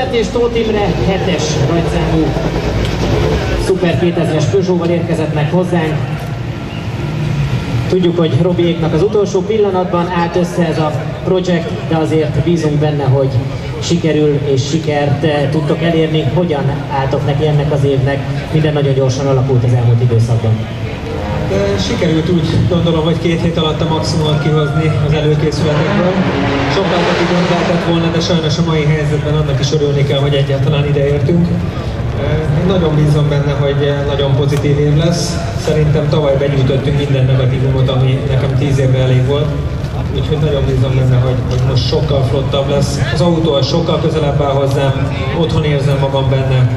Robert és Tóth Imre 7-es rajtszámú Super 2000-es Peugeot-val érkezett meg hozzánk. Tudjuk, hogy Robiéknak az utolsó pillanatban állt össze ez a projekt, de azért bízunk benne, hogy sikerül és sikert tudtok elérni. Hogyan álltok neki ennek az évnek? Minden nagyon gyorsan alakult az elmúlt időszakban. Sikerült úgy gondolom, hogy 2 hét alatt a maximumot kihozni az előkészületekből. Sokkal több lehetett volna, de sajnos a mai helyzetben annak is örülni kell, hogy egyáltalán ideértünk. Én nagyon bízom benne, hogy nagyon pozitív év lesz. Szerintem tavaly begyűjtöttünk minden negatívumot, ami nekem 10 évre elég volt. Úgyhogy nagyon bízom benne, hogy most sokkal flottabb lesz. Az autó sokkal közelebb áll hozzám, otthon érzem magam benne.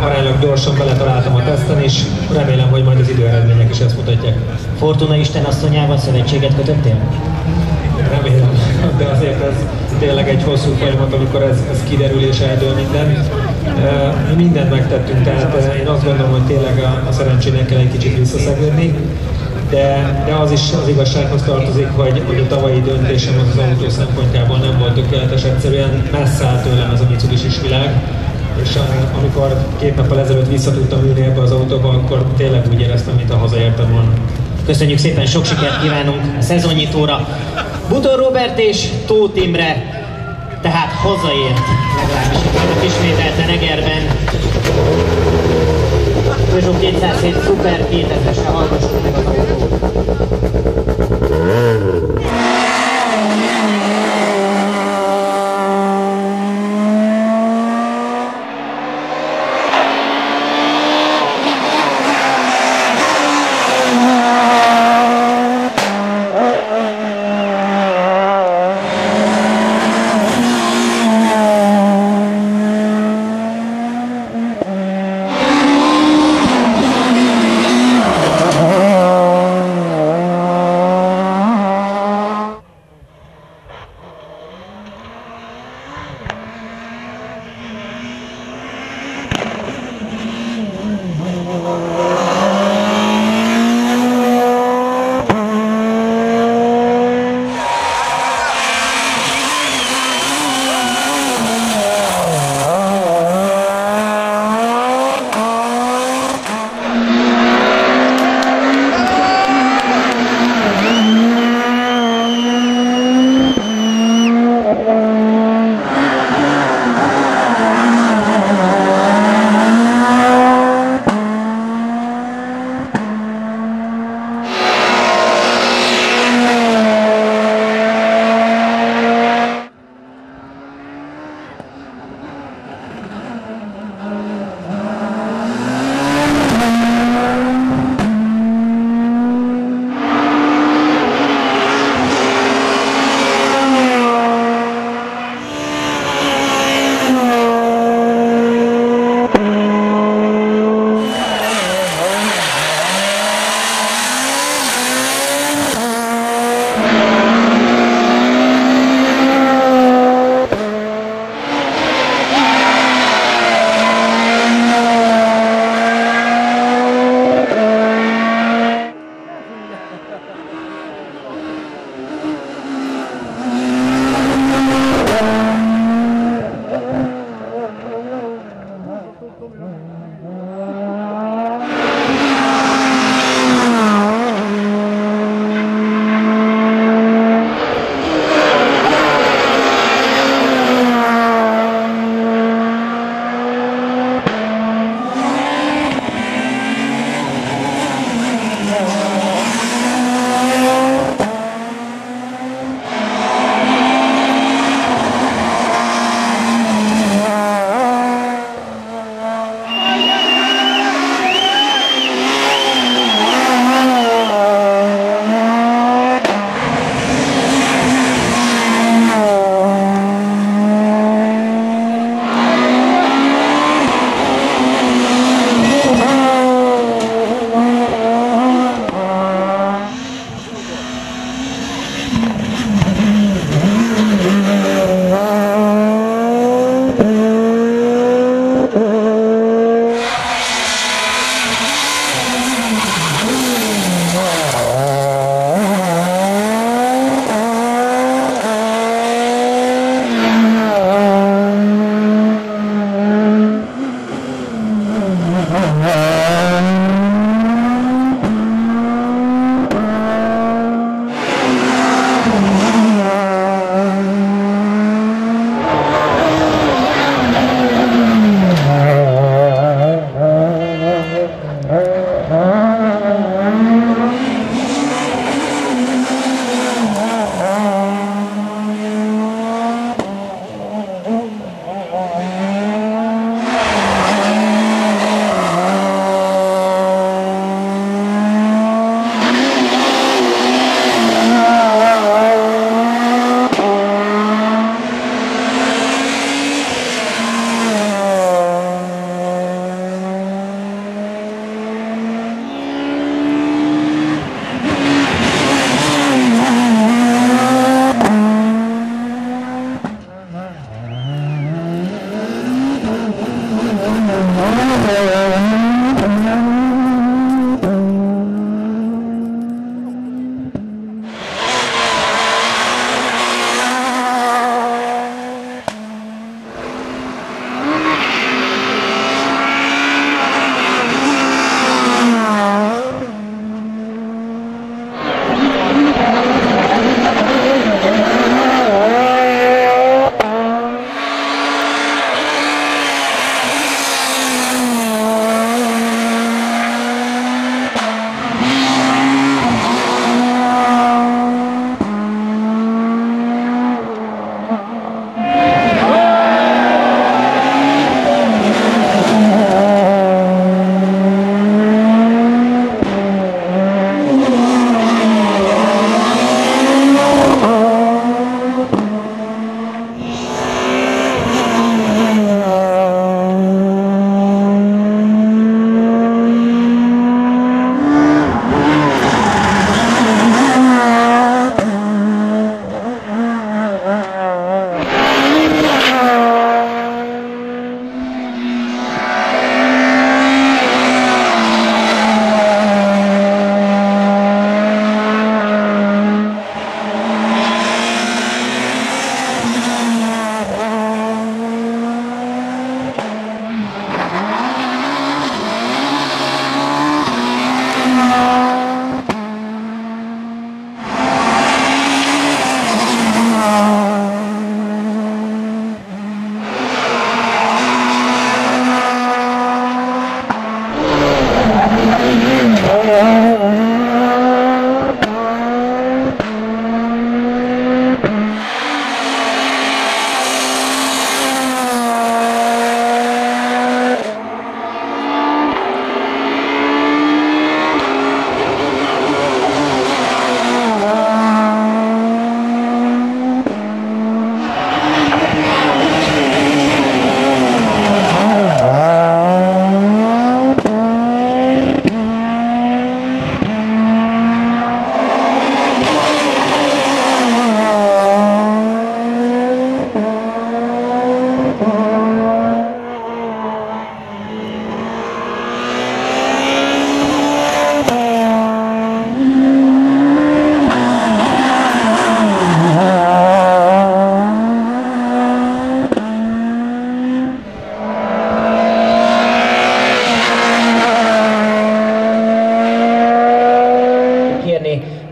Aránylag gyorsan beletaláltam a teszten is, remélem, hogy majd az időeredmények is ezt mutatják. Fortuna Isten asszonyával szövetséget kötöttél? Remélem, de azért ez tényleg egy hosszú folyamat, amikor ez kiderül és eldől minden. Mi mindent megtettünk, tehát én azt gondolom, hogy tényleg a szerencsének kell egy kicsit visszaszegődni, de az is az igazsághoz tartozik, hogy a tavalyi döntésem az autó szempontjából nem volt tökéletes, egyszerűen messze állt tőlem ez a Mitsubishi világ. És amikor 2 nappal ezelőtt vissza tudtam ülni ebbe az autóba, akkor tényleg úgy éreztem, mint a hazaértem volna. Köszönjük szépen, sok sikert kívánunk a szezonnyitóra. Butó Robert és Tóth Imre tehát hazaért, legalábbis itt ismételten Egerben. Peugeot 207 Super 2000-esre hallgassuk meg az autót.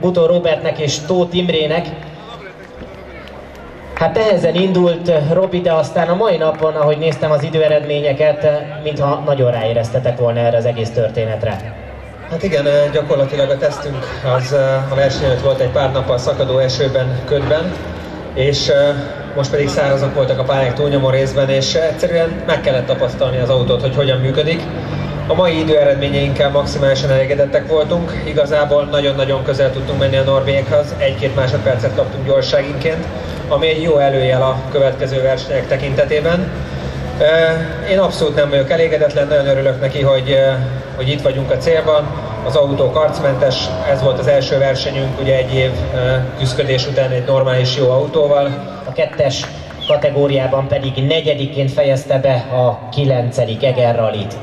Butó Robertnek és Tóth Imrének. Hát nehezen indult Robi, de aztán a mai napon, ahogy néztem az időeredményeket, mintha nagyon ráéreztetek volna erre az egész történetre. Hát igen, gyakorlatilag a tesztünk az a verseny előtt volt egy pár nappal szakadó esőben, ködben, és most pedig szárazak voltak a pályák túlnyomó részben, és egyszerűen meg kellett tapasztalni az autót, hogy hogyan működik. A mai időeredményeinkkel maximálisan elégedettek voltunk, igazából nagyon-nagyon közel tudtunk menni a norvégiekhez, 1-2 másodpercet kaptunk gyorságinként, ami egy jó előjel a következő versenyek tekintetében. Én abszolút nem vagyok elégedetlen, nagyon örülök neki, hogy itt vagyunk a célban. Az autó karcmentes, ez volt az első versenyünk, ugye egy év küszködés után egy normális jó autóval. A 2-es kategóriában pedig 4-ként fejezte be a 9. Eger Rallyt.